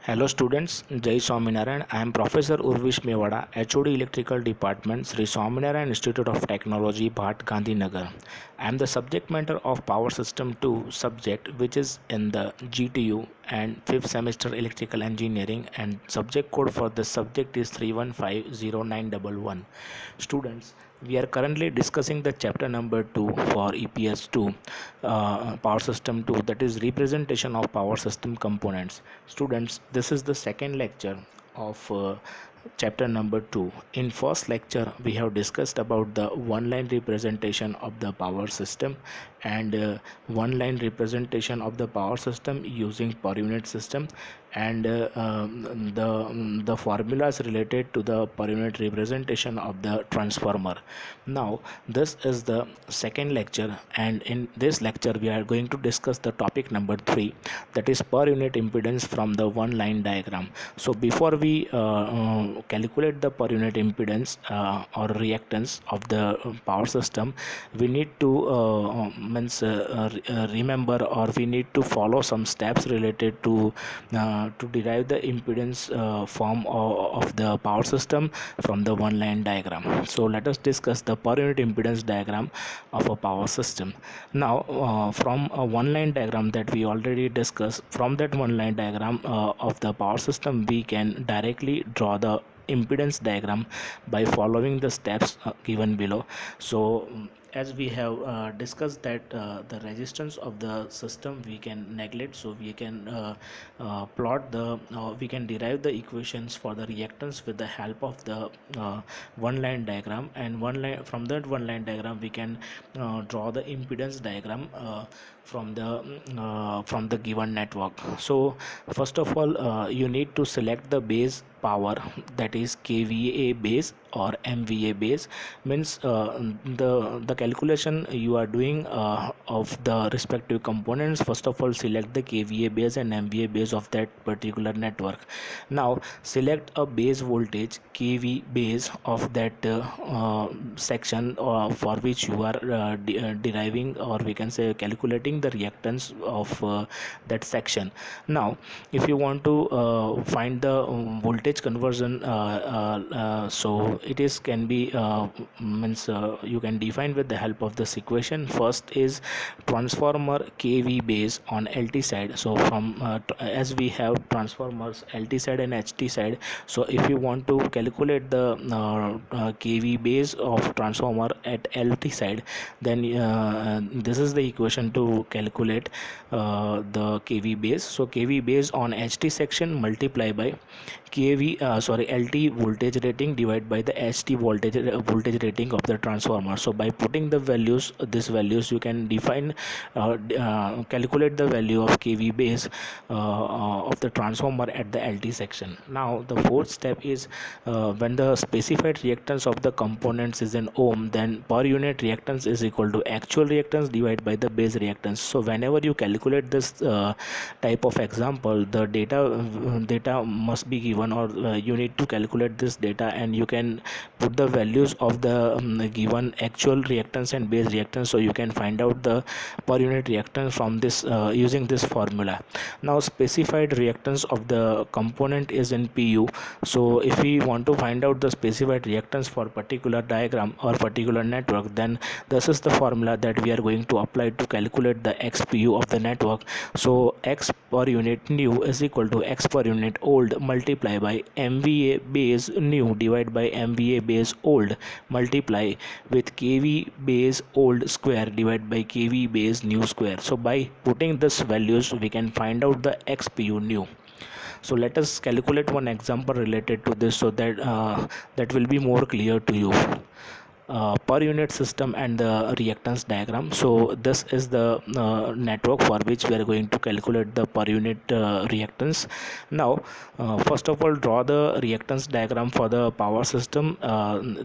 Hello students, Jai Swaminarayan. I am Professor Urvish Mewada, HOD Electrical Department, Sri Swaminarayan Institute of Technology, Bhat Gandhinagar. I am the subject matter of Power System 2 subject, which is in the GTU and 5th semester Electrical Engineering, and subject code for the subject is 3150911. Students, we are currently discussing the chapter number 2 for EPS 2, Power System 2, that is representation of power system components. Students, this is the second lecture of chapter number 2. In first lecture we have discussed about the one line representation of the power system and one line representation of the power system using per unit system, and the formulas related to the per unit representation of the transformer. Now this is the second lecture, and in this lecture we are going to discuss the topic number 3, that is per unit impedance from the one line diagram. So before we calculate the per unit impedance or reactance of the power system, we need to remember, or we need to follow some steps related to derive the impedance form of the power system from the one line diagram. So let us discuss the per unit impedance diagram of a power system. Now from a one line diagram that we already discussed, from that one line diagram of the power system, we can directly draw the impedance diagram by following the steps given below. So as we have discussed that the resistance of the system we can neglect, so we can we can derive the equations for the reactance with the help of the one line diagram, and from that one line diagram we can draw the impedance diagram from the given network. So first of all, you need to select the base power, that is kVA base or MVA base. Means the calculation you are doing of the respective components, first of all select the kVA base and MVA base of that particular network. Now select a base voltage kV base of that section for which you are deriving, or we can say calculating the reactance of that section. Now if you want to find the voltage conversion, so it is can be you can define with the help of this equation. First is transformer kV base on LT side. So from as we have transformers LT side and HT side, so if you want to calculate the kV base of transformer at LT side, then this is the equation to calculate the kV base. So kV base on HT section multiply by LT voltage rating divided by the HT voltage rating of the transformer. So by putting the values, these values, you can define calculate the value of kV base of the transformer at the LT section. Now the fourth step is when the specified reactance of the components is in ohm, then per unit reactance is equal to actual reactance divided by the base reactance. So whenever you calculate this type of example, the data must be given, or you need to calculate this data, and you can put the values of the given actual reactance and base reactance, so you can find out the per unit reactance from this using this formula. Now specified reactance of the component is in pu. So if we want to find out the specified reactance for particular diagram or particular network, then this is the formula that we are going to apply to calculate the xpu of the network. So x per unit new is equal to x per unit old multiply by MVA base new divided by MVA base old multiply with kV base old square divided by kV base new square. So by putting this values, we can find out the xpu new. So let us calculate one example related to this, so that that will be more clear to you. Per unit system and the reactance diagram. So this is the network for which we are going to calculate the per unit reactance. Now first of all, draw the reactance diagram for the power system.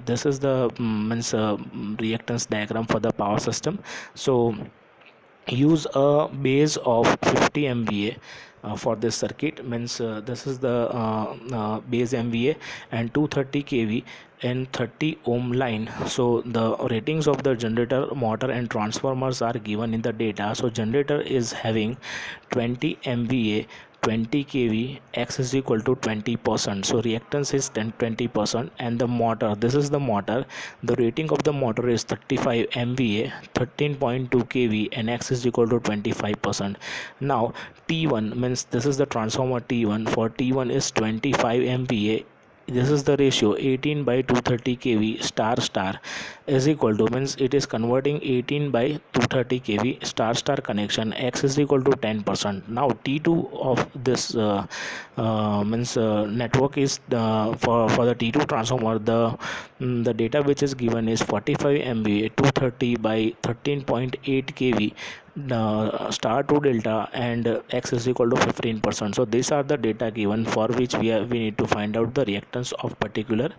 This is the reactance diagram for the power system. So use a base of 50 MVA for this circuit. This is the base MVA and 230 kV and 30 ohm line. So the ratings of the generator, motor and transformers are given in the data. So generator is having 20 MVA 20 kV, X is equal to 20%. So reactance is 20%, and the motor, this is the motor, the rating of the motor is 35 MVA, 13.2 kV, and X is equal to 25%. Now T1 means this is the transformer T1. For T1 is 25 MVA. This is the ratio 18 by 230 kV star star is equal to, means it is converting 18 by 230 kV star star connection. X is equal to 10%. Now T2 of this means network is for the T2 transformer, the data which is given is 45 MVA, 230 by 13.8 kV, star to delta, and X is equal to 15%. So these are the data given for which we need to find out the reactance of particular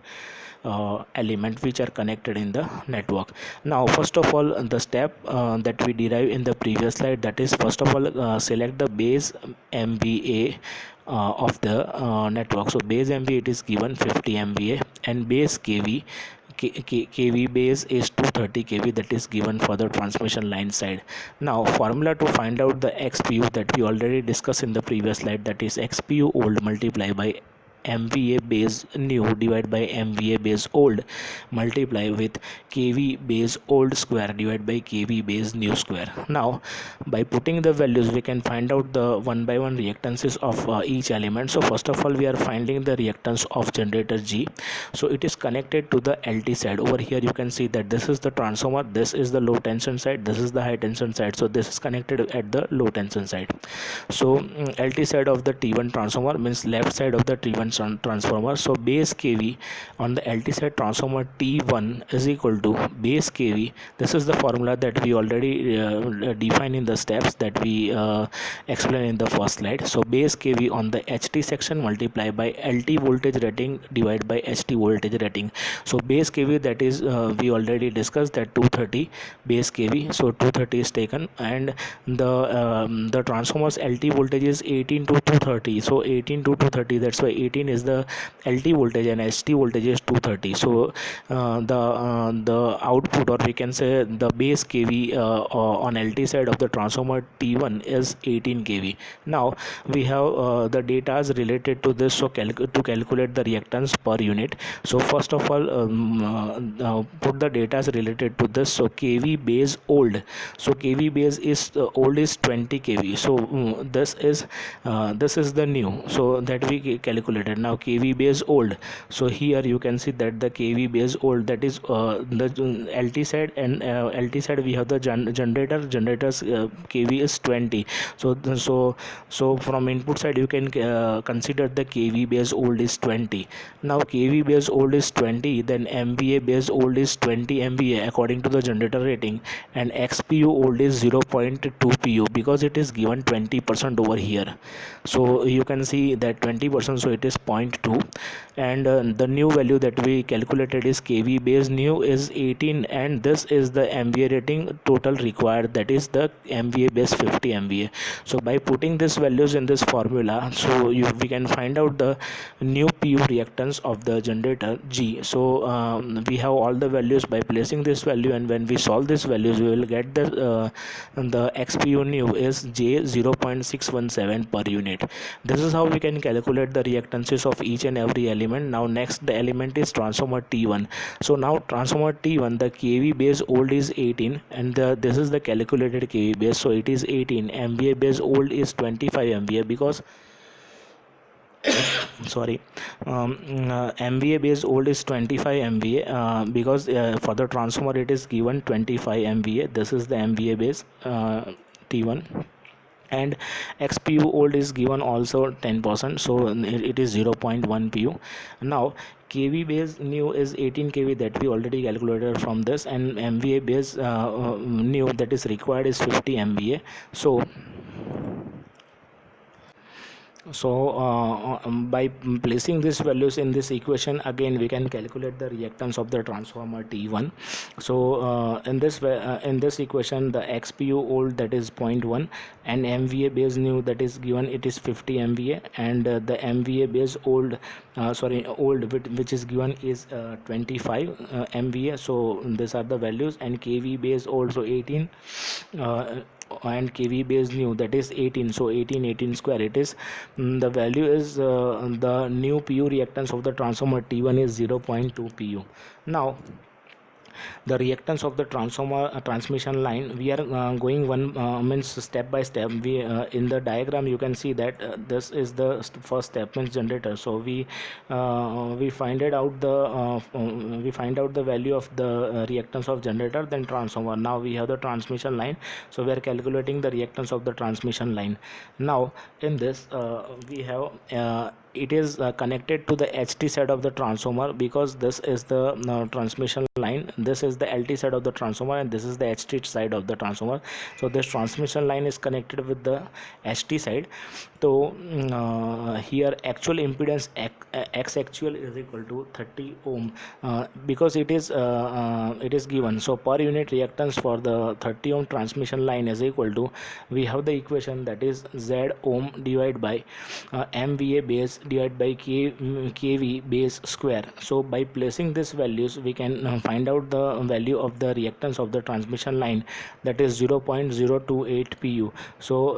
element which are connected in the network. Now first of all, the step that we derive in the previous slide, that is, first of all, select the base MVA of the network. So base MVA, it is given 50 MVA, and base KV, kV base is 230 kV, that is given for the transmission line side. Now formula to find out the XPU, that we already discussed in the previous slide, that is XPU old multiply by MVA base new divided by MVA base old multiply with KV base old square divided by KV base new square. Now by putting the values, we can find out the one by one reactances of each element. So first of all, we are finding the reactance of generator G. So it is connected to the LT side. Over here you can see that this is the transformer, this is the low tension side, this is the high tension side. So this is connected at the low tension side. So LT side of the T1 transformer means left side of the T1 transformer. So base KV on the LT side transformer T1 is equal to base KV. This is the formula that we already defined in the steps that we explained in the first slide. So base KV on the HT section multiply by LT voltage rating divided by HT voltage rating. So base KV, that is we already discussed that 230 base KV. So 230 is taken, and the transformer's LT voltage is 18 to 230. So 18 to 230, that's why 18 is the LT voltage and HT voltage is 230. So the output, or we can say the base KV on LT side of the transformer T1 is 18 kV. Now we have the data related to this. So to calculate the reactance per unit, so first of all, put the data related to this. So KV base old, so KV base is old is 20 kV. So this is the new, so that we calculated. Now KV base old, so here you can see that the KV base old, that is the LT side, and LT side we have the generators KV is 20. So from input side you can consider the KV base old is 20. Now KV base old is 20, then MVA base old is 20 MVA according to the generator rating, and XPU old is 0.2 pu, because it is given 20% over here. So you can see that 20%, so it is 0.2. And the new value that we calculated is KV base new is 18, and this is the MVA rating total required, that is the MVA base 50 MVA. So by putting these values in this formula, so we can find out the new PU reactance of the generator G. So we have all the values by placing this value, and when we solve these values, we will get the XPU new is J 0.617 per unit. This is how we can calculate the reactances of each and every element. Now next, the element is transformer T1. So now transformer T1, the KV base old is 18, and this is the calculated KV base, so it is 18. MVA base old is 25 MVA, because sorry, MVA base old is 25 MVA, because for the transformer it is given 25 MVA. This is the MVA base T1, and XPU old is given also 10%, so it is 0.1 pu. Now KV base new is 18 kV, that we already calculated from this, and MVA base new that is required is 50 MVA. So by placing these values in this equation, again we can calculate the reactance of the transformer T1. So in this equation, the XPU old, that is 0.1, and MVA base new, that is given, it is 50 MVA, and the MVA base old old which is given is 25 MVA. So these are the values, and KV base also 18, and kV base new, that is 18. So 18 square, it is the value is the new pu reactance of the transformer T1 is 0.2 pu. Now the reactance of the transformer transmission line, we are going one means step by step. We in the diagram you can see that this is the first step, means generator. So we find it out the we find out the value of the reactance of generator, then transformer. Now we have the transmission line, so we are calculating the reactance of the transmission line. Now in this we have it is connected to the HT side of the transformer, because this is the transmission line, this is the LT side of the transformer, and this is the HT side of the transformer. So this transmission line is connected with the HT side. So here actual impedance x actual is equal to 30 ohm, because it is given. So per unit reactance for the 30 ohm transmission line is equal to, we have the equation, that is Z ohm divided by MVA base divided by kV base square. So by placing these values we can find out the value of the reactance of the transmission line, that is 0.028 pu. So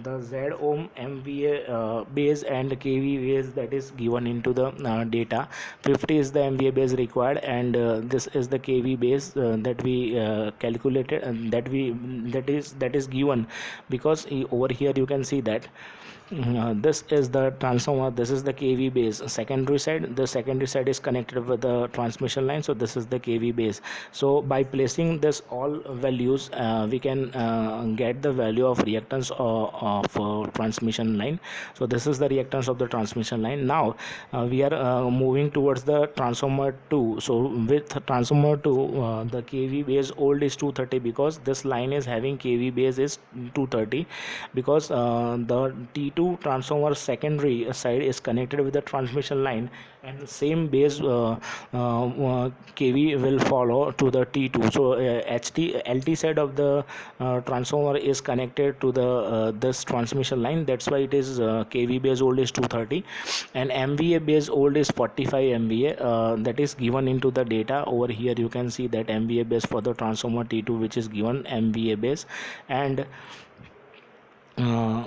the Z ohm, MVA base and kV base, that is given into the data. 50 is the MVA base required, and this is the kV base that we calculated, and that is given, because over here you can see that this is the transformer, this is the kV base secondary side, the secondary side is connected with the transmission line, so this is the kV base. So by placing this all values we can get the value of reactance of transmission line. So this is the reactance of the transmission line. Now we are moving towards the transformer 2. So with transformer 2 the kV base old is 230, because this line is having kV base is 230, because the T2 transformer secondary side is connected with the transmission line, and same base kV will follow to the T2. So LT side of the transformer is connected to the this transmission line, that's why it is kV base old is 230, and MVA base old is 45 MVA, that is given into the data. Over here you can see that MVA base for the transformer T2, which is given MVA base, and uh,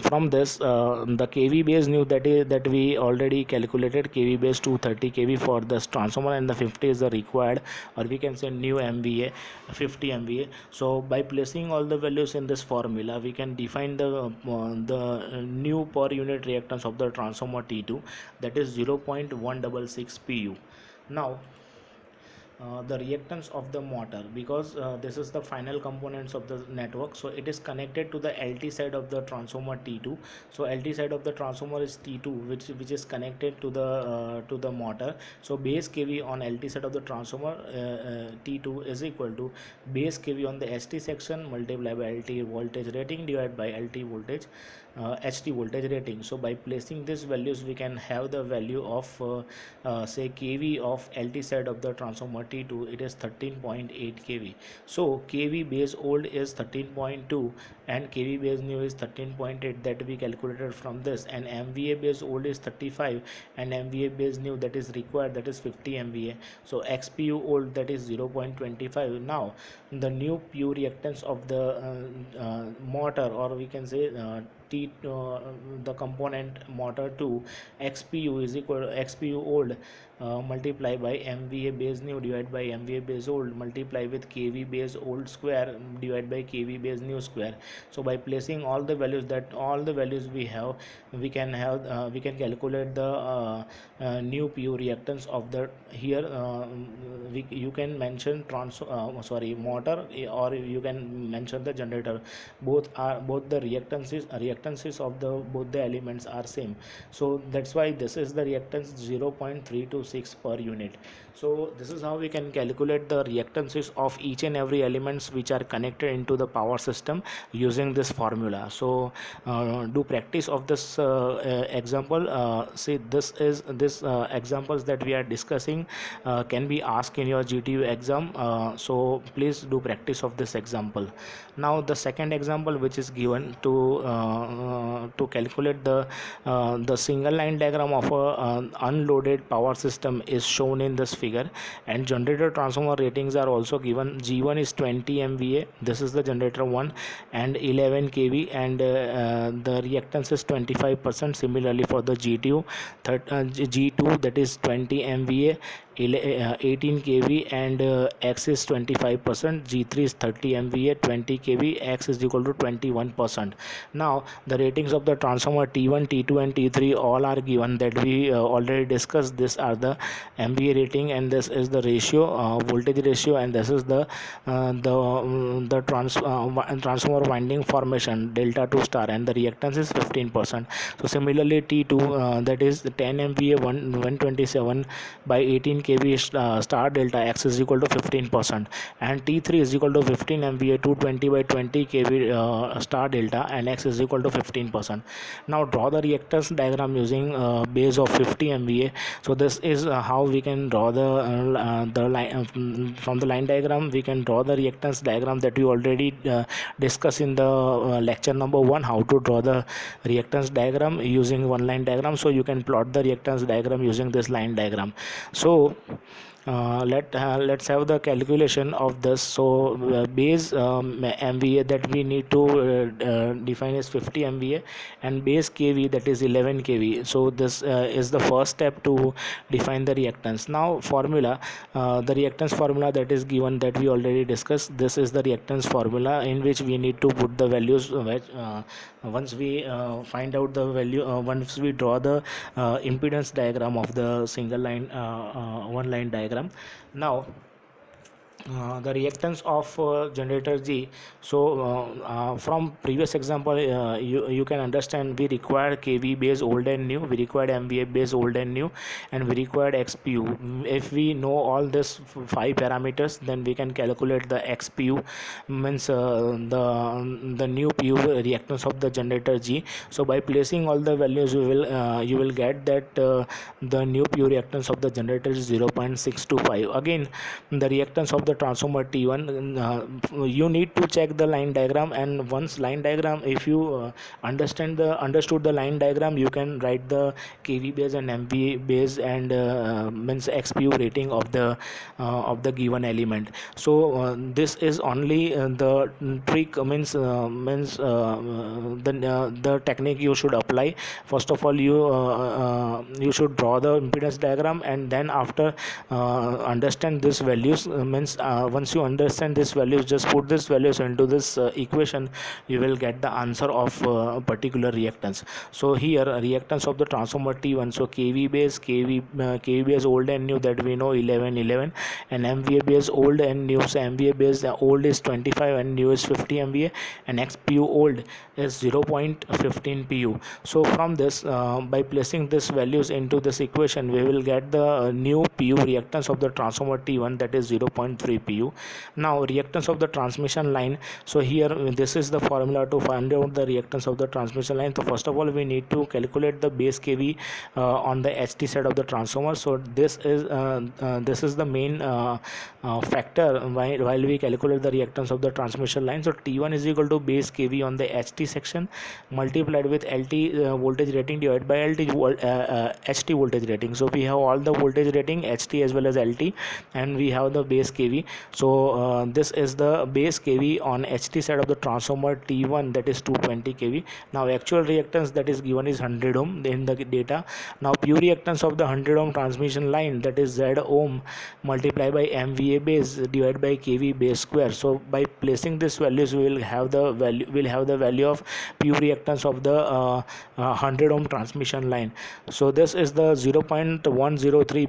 from this the kV base new, that we already calculated, kV base 230 kV for this transformer, and the 50 is the required, or we can say new MVA 50 MVA. So by placing all the values in this formula we can define the new per unit reactance of the transformer T2, that is 0.166 pu. Now the reactance of the motor, because this is the final components of the network, so it is connected to the LT side of the transformer T2. So LT side of the transformer is T2, which is connected to the motor. So base kV on LT side of the transformer T2 is equal to base kV on the ST section multiplied by LT voltage rating divided by LT voltage HT voltage rating. So by placing these values we can have the value of say kV of LT side of the transformer T2, it is 13.8 kV. So kV base old is 13.2 and kV base new is 13.8, that we calculated from this, and MVA base old is 35 and MVA base new that is required, that is 50 MVA. So XPU old, that is 0.25. Now the new pu reactance of the motor, or we can say the component motor 2, XPU is equal to XPU old multiply by MVA base new divided by MVA base old multiply with KV base old square divided by KV base new square. So by placing all the values, we have, we can calculate the new pu reactance of the here. You can mention motor, or you can mention the generator. Both the reactances of the both the elements are same. So that's why this is the reactance 0.326 per unit. So this is how we can calculate the reactances of each and every elements which are connected into the power system using this formula. So do practice of this example. See, this examples that we are discussing can be asked in your GTU exam. So please do practice of this example. Now the second example which is given to calculate the single line diagram of a unloaded power system is shown in this figure, and generator transformer ratings are also given. G1 is 20 MVA, this is the generator 1, and 11 kV, and the reactance is 25%. Similarly for the G2, G2, that is 20 MVA, 18 kV, and X is 25%. G3 is 30 MVA, 20 kV, X is equal to 21%. Now the ratings of the transformer T1, T2 and T3 all are given, that we already discussed. These are the MVA rating, and this is the ratio, voltage ratio, and this is the transformer winding formation delta 2 star, and the reactance is 15%. So similarly T2, that is 10 MVA, 127 by 18 kV star delta, X is equal to 15%, and T3 is equal to 15 MVA, 220 by 20 kV star delta, and X is equal to 15%. Now draw the reactance diagram using base of 50 MVA. So this is how we can draw the line. From the line diagram we can draw the reactance diagram that we already discussed in the lecture number 1, how to draw the reactance diagram using one line diagram. So you can plot the reactance diagram using this line diagram. So let's have the calculation of this. So base MVA that we need to define is 50 MVA, and base kV, that is 11 kV. So this is the first step to define the reactance. Now formula, the reactance formula that is given, that we already discussed. This is the reactance formula in which we need to put the values, once we find out the value, once we draw the impedance diagram of the single line one line diagram. Now the reactance of generator G. So from previous example, you can understand we require kV base old and new, we required MVA base old and new, and we required XPU. If we know all this 5 parameters, then we can calculate the XPU, means the new PU reactance of the generator G. So by placing all the values, you will get that the new PU reactance of the generator is 0.625. Again, the reactance of the transformer T1, you need to check the line diagram, and once line diagram, if you understood the line diagram, you can write the kV base and MVA base, and means XPU rating of the given element. So this is only the trick, means the technique you should apply. First of all, you should draw the impedance diagram, and then after understand these values, means once you understand these values, just put these values into this equation, you will get the answer of particular reactance. So here reactance of the transformer T1, so kV base old and new, that we know 11, and MVA base old and new. So MVA base old is 25 and new is 50 MVA, and XPU old is 0.15 PU. So from this, by placing these values into this equation, we will get the new PU reactance of the transformer T1, that is 0.3 PU. Now reactance of the transmission line. So here this is the formula to find out the reactance of the transmission line. So first of all, we need to calculate the base kV on the HT side of the transformer. So this is the main factor while we calculate the reactance of the transmission line. So T1 is equal to base kV on the HT section multiplied with LT voltage rating divided by HT voltage rating. So we have all the voltage rating, HT as well as LT, and we have the base kV. So this is the base kV on HT side of the transformer T1, that is 220 kV. Now actual reactance that is given is 100 ohm in the data. Now pure reactance of the 100 ohm transmission line, that is Z ohm multiplied by MVA base divided by kV base square. So by placing these values, we will have the value of pure reactance of the 100 ohm transmission line. So this is the 0.103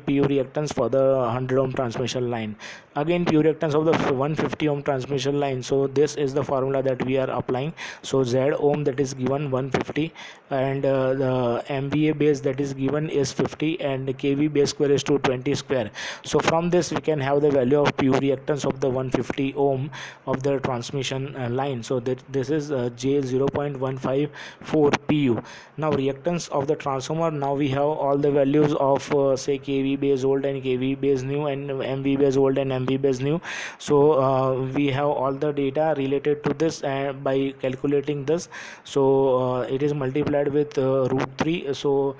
PU reactance for the 100 ohm transmission line. Again, pure reactance of the 150 ohm transmission line. So this is the formula that we are applying. So Z ohm that is given 150, and the MVA base that is given is 50, and kV base square is 220 square. So from this we can have the value of pure reactance of the 150 ohm of the transmission line. So that this is J 0.154 PU. Now reactance of the transformer, now we have all the values of say kV base old and kV base new, and MV base old and MV base new. So we have all the data related to this, and by calculating this, so it is multiplied with root 3. So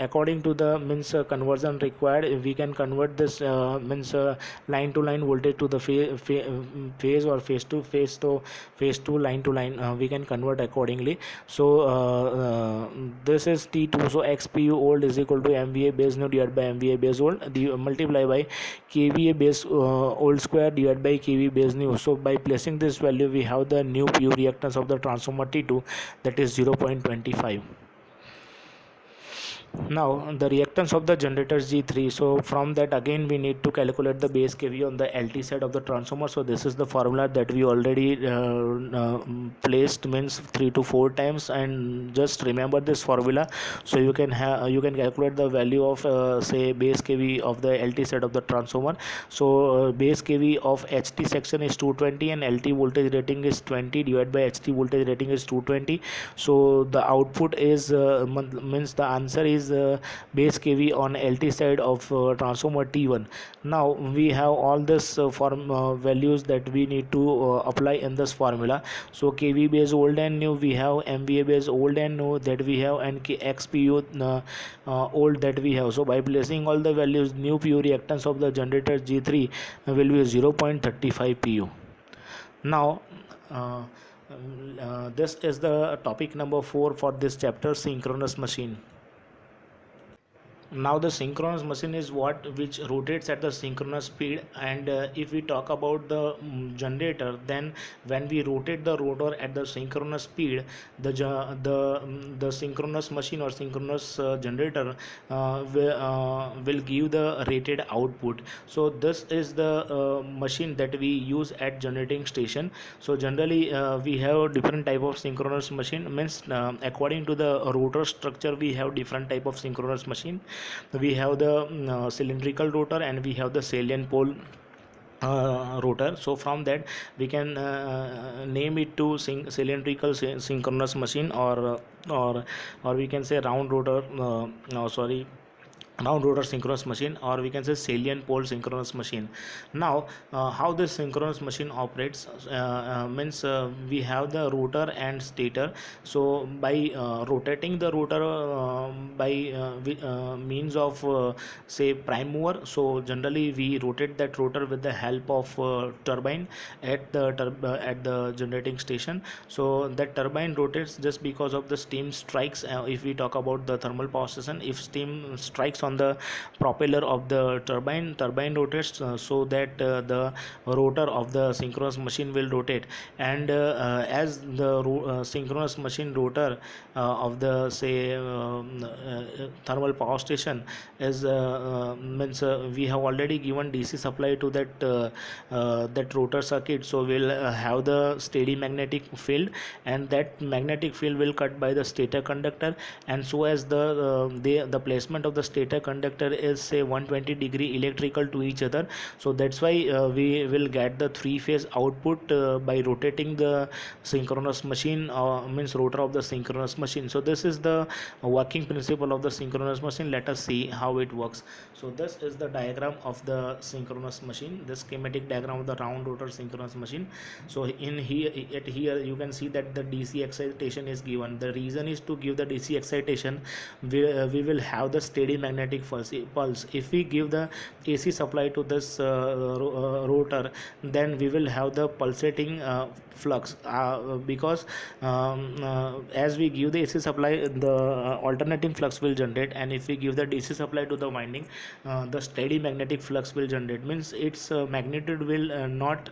according to the means conversion required, we can convert this means line to line voltage to the phase, or phase to line, we can convert accordingly. So this is T2. So XPU old is equal to MVA base new divided by MVA base old, the multiply by KVA base old square divided by KV base new. So by placing this value, we have the new PU reactance of the transformer T2, that is 0.25. Now the reactance of the generator G3. So from that again we need to calculate the base kV on the LT side of the transformer. So this is the formula that we already placed, means 3 to 4 times, and just remember this formula. So you can calculate the value of say base kV of the LT side of the transformer. So base kV of HT section is 220 and LT voltage rating is 20 divided by HT voltage rating is 220. So the output is means the answer is base kV on LT side of transformer T1. Now we have all this values that we need to apply in this formula. So kV base old and new we have, MVA base old and new that we have, and XPU old that we have. So by placing all the values, new PU reactance of the generator G3 will be 0.35 PU. Now this is the topic number 4 for this chapter, synchronous machine. Now the synchronous machine is what which rotates at the synchronous speed. And if we talk about the generator, then when we rotate the rotor at the synchronous speed, the synchronous machine or synchronous generator will give the rated output. So this is the machine that we use at generating station. So generally we have different type of synchronous machine, means according to the rotor structure we have different type of synchronous machine. We have the cylindrical rotor and we have the salient pole rotor. So from that we can name it to cylindrical synchronous machine, or we can say round rotor round rotor synchronous machine, or we can say salient pole synchronous machine. Now how this synchronous machine operates, means we have the rotor and stator. So by rotating the rotor by means of say prime mover, so generally we rotate that rotor with the help of turbine at the generating station. So that turbine rotates just because of the steam strikes. If we talk about the thermal power station, if steam strikes on the propeller of the turbine rotates, so that the rotor of the synchronous machine will rotate. And as the synchronous machine rotor of the say thermal power station is means we have already given DC supply to that rotor circuit. So we'll have the steady magnetic field, and that magnetic field will cut by the stator conductor. And so as the placement of the stator conductor is say 120 degree electrical to each other, so that's why we will get the three phase output by rotating the synchronous machine, means rotor of the synchronous machine. So this is the working principle of the synchronous machine. Let us see how it works. So this is the diagram of the synchronous machine, the schematic diagram of the round rotor synchronous machine. So in here you can see that the DC excitation is given. The reason is to give the DC excitation, we will have the steady magnetic pulse. If we give the AC supply to this rotor, then we will have the pulsating flux, because as we give the AC supply, the alternating flux will generate, and if we give the DC supply to the winding, the steady magnetic flux will generate. Means its magnitude will not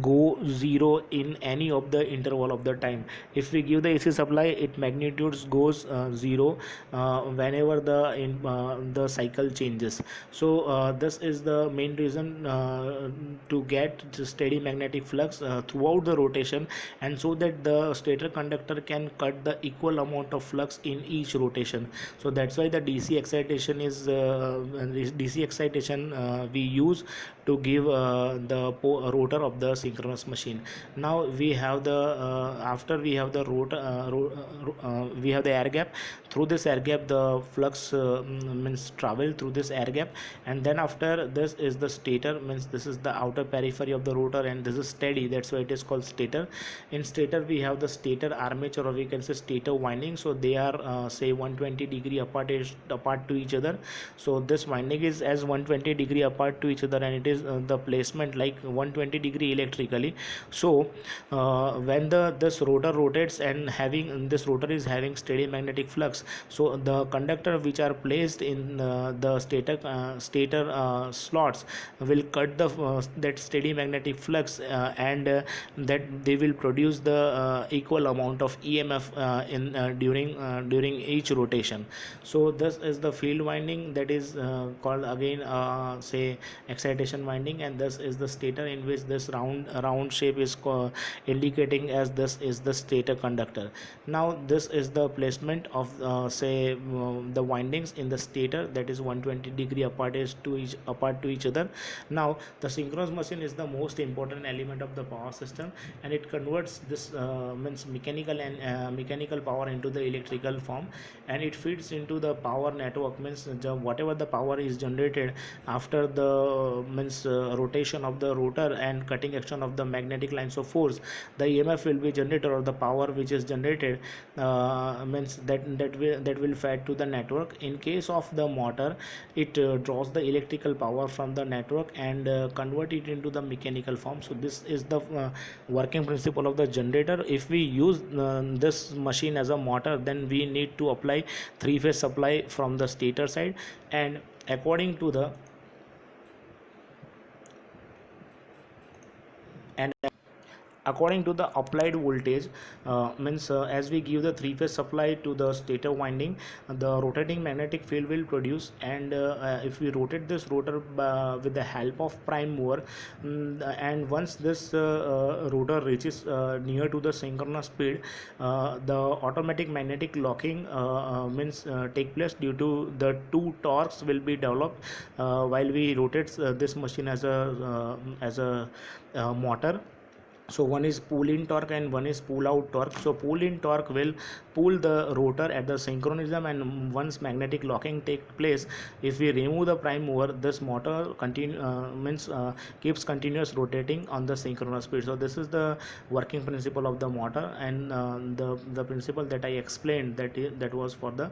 go zero in any of the interval of the time. If we give the AC supply, its magnitudes goes zero whenever the cycle changes. So this is the main reason to get steady magnetic flux throughout the rotation, and so that the stator conductor can cut the equal amount of flux in each rotation. So that's why the DC excitation is we use to give the rotor of the synchronous machine. Now we have the after we have the rotor we have the air gap. Through this air gap, the flux means travel through this air gap, and then after this is the stator, means this is the outer periphery of the rotor, and this is steady, that's why it is called stator. In stator we have the stator armature, or we can say stator winding. So they are say 120 degree apart to each other. So this winding is as 120 degree apart to each other, and it is the placement like 120 degree electrically. So when the this rotor rotates and having this rotor is having steady magnetic flux, so the conductor which are placed in the stator slots will cut the that steady magnetic flux, and that they will produce the equal amount of EMF in during each rotation. So this is the field winding, that is called again say excitation winding, and this is the stator, in which this round shape is indicating as this is the stator conductor. Now this is the placement of say the windings in the stator, that is 120 degree apart to each other. Now the synchronous machine is the most important element of the power system, and it converts this means mechanical power into the electrical form, and it feeds into the power network, means whatever the power is generated after the means rotation of the rotor and cutting action of the magnetic lines of force, the EMF will be generated, or the power which is generated means that will fed to the network. In case of the motor, it draws the electrical power from the network and convert it into the mechanical form. So this is the working principle of the generator. If we use this machine as a motor, then we need to apply three-phase supply from the stator side, and according to the and according to the applied voltage, means as we give the three-phase supply to the stator winding, the rotating magnetic field will produce, and if we rotate this rotor with the help of prime mover, and once this rotor reaches near to the synchronous speed, the automatic magnetic locking means take place, due to the two torques will be developed while we rotate this machine as a motor. So one is pull in torque and one is pull out torque. So pull in torque will pull the rotor at the synchronism, and once magnetic locking take place, if we remove the prime mover, this motor keeps continuous rotating on the synchronous speed. So this is the working principle of the motor, and the principle that I explained, that was for the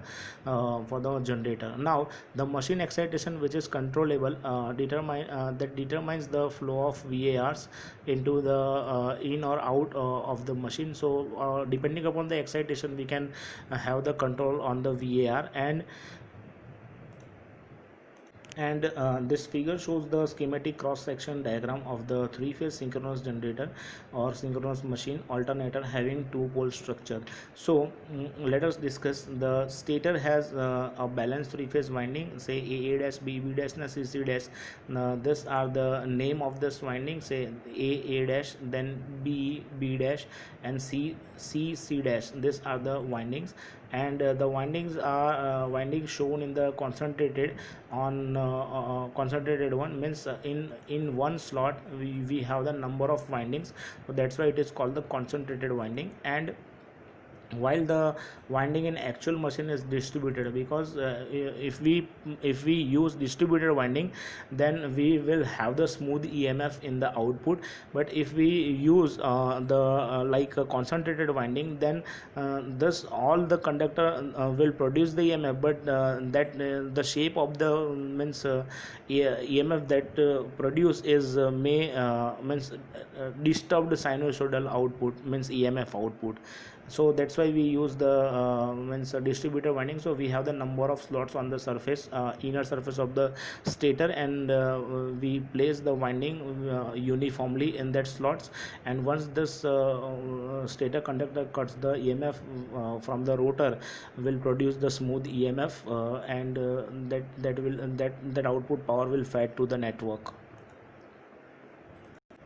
generator. Now the machine excitation, which is controllable, determines the flow of VARs into the in or out of the machine. So depending upon the excitation, we can have the control on the VAR. And this figure shows the schematic cross section diagram of the three-phase synchronous generator or synchronous machine alternator having two-pole structure. So let us discuss. The stator has a balanced three-phase winding, say AA dash, BB dash, and CC dash. This are the name of this winding, say AA dash, then B dash, and C dash. These are the windings, and the windings are windings shown in the concentrated concentrated one, means in one slot we have the number of windings, so that's why it is called the concentrated winding. And while the winding in actual machine is distributed, because if we use distributed winding, then we will have the smooth EMF in the output. But if we use the like a concentrated winding, then this all the conductor will produce the EMF, but that the shape of the means EMF that produce is means disturbed sinusoidal output, means EMF output. So that's why we use the means distributor winding. So we have the number of slots on the surface, inner surface of the stator, and we place the winding uniformly in that slots. And once this stator conductor cuts the EMF from the rotor, will produce the smooth EMF, and that output power will fed to the network.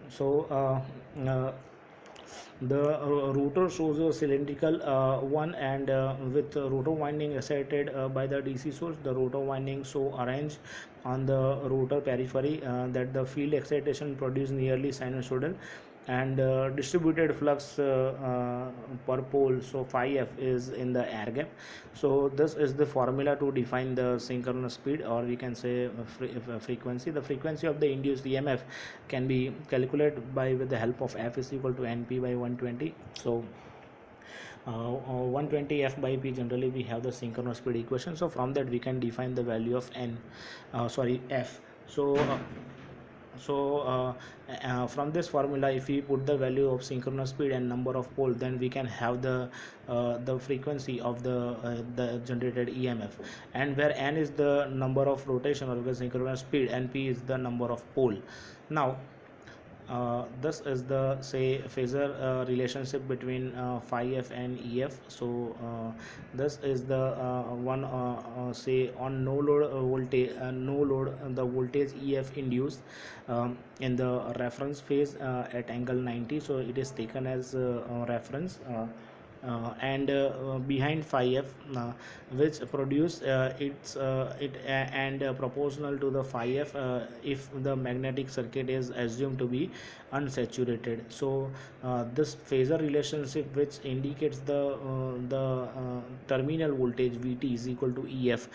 So the rotor shows a cylindrical one, and with rotor winding excited by the DC source, the rotor winding so arranged on the rotor periphery that the field excitation produce nearly sinusoidal. and distributed flux per pole, so phi f is in the air gap. So this is the formula to define the synchronous speed, or we can say frequency. The frequency of the induced EMF can be calculated by with the help of F is equal to NP by 120. So 120 F by P, generally we have the synchronous speed equation. So from that we can define the value of F. From this formula, if we put the value of synchronous speed and number of pole, then we can have the frequency of the generated EMF, and where n is the number of rotation or the synchronous speed and p is the number of pole. Now this is the say phasor relationship between phi f and ef. So this is the one say on no load voltage, no load the voltage ef induced in the reference phase at angle 90. So it is taken as reference, and behind phi f, which produce and proportional to the phi f if the magnetic circuit is assumed to be unsaturated. So this phasor relationship which indicates the terminal voltage Vt is equal to ef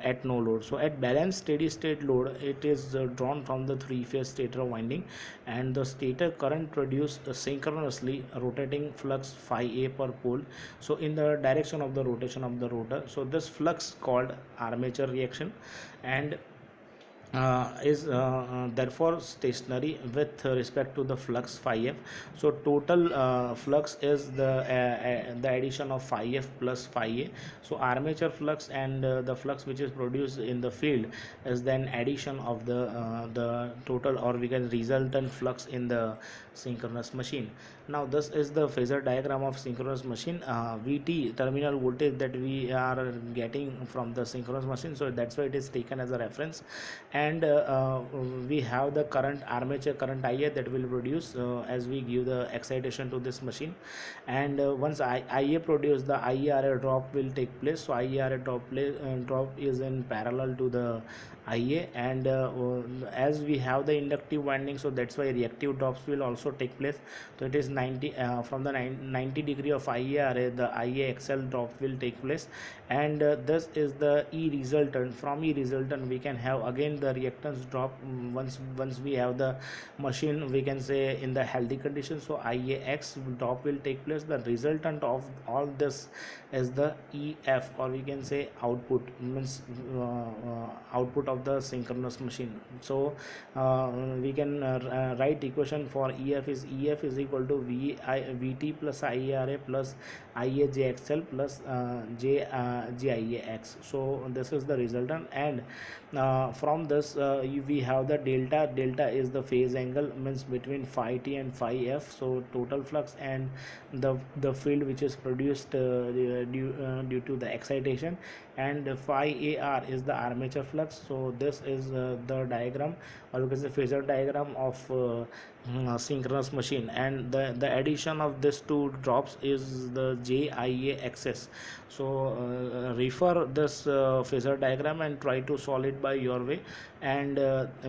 at no load. So at balanced steady state load, it is drawn from the three phase stator winding, and the stator current produce synchronously rotating flux phi a per pole, so in the direction of the rotation of the rotor. So this flux called armature reaction, and is therefore stationary with respect to the flux phi f. So total flux is the addition of phi f plus phi a. So armature flux and the flux which is produced in the field is then addition of the total, or we can resultant flux in the synchronous machine. Now this is the phasor diagram of synchronous machine. Vt terminal voltage that we are getting from the synchronous machine, so that's why it is taken as a reference. And we have the current, armature current Ia, that will produce as we give the excitation to this machine. And once Ia produce, the IARA drop will take place. So IARA drop is in parallel to the Ia, and as we have the inductive winding, so that's why reactive drops will also take place. So it is 90 from the 90 degree of IARA, the IAXL drop will take place. And this is the E resultant. From E resultant we can have again the reactance drop. Once we have the machine, we can say in the healthy condition, so IAX drop will take place. The resultant of all this is the EF, or we can say output, means output of the synchronous machine. So we can write equation for EF is equal to Vt plus IARA plus IAJXL plus JIAX. So this is the resultant. And from this we have the delta is the phase angle, means between phi t and phi f. So total flux and the field which is produced due to the excitation, and phi ar is the armature flux. So this is the diagram, or you can say phasor diagram of synchronous machine, and the addition of these two drops is the JIA axis. So refer this phasor diagram and try to solve it by your way. And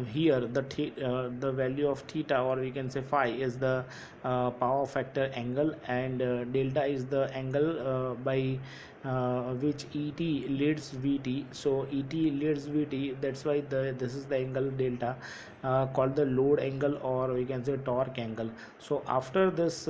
here the value of theta, or we can say phi, is the power factor angle, and delta is the angle by which ET leads VT. So ET leads VT, that's why this is the angle delta, called the load angle, or we can say torque angle. So after this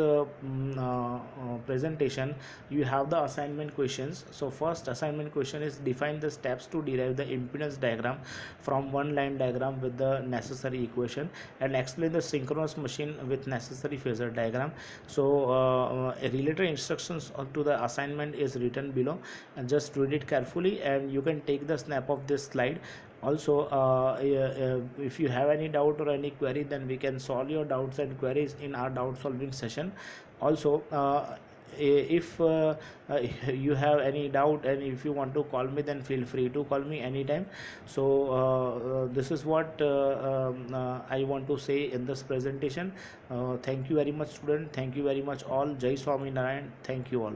presentation, you have the assignment questions. So first assignment question is define the steps to derive the impedance diagram from one line diagram with the necessary equation, and explain the synchronous machine with necessary phasor diagram. So related instructions to the assignment is written below, and just read it carefully, and you can take the snap of this slide. Also if you have any doubt or any query, then we can solve your doubts and queries in our doubt solving session. Also if you have any doubt and if you want to call me, then feel free to call me anytime. So this is what I want to say in this presentation. Thank you very much, student. Thank you very much all. Jai Swami Narayan. Thank you all.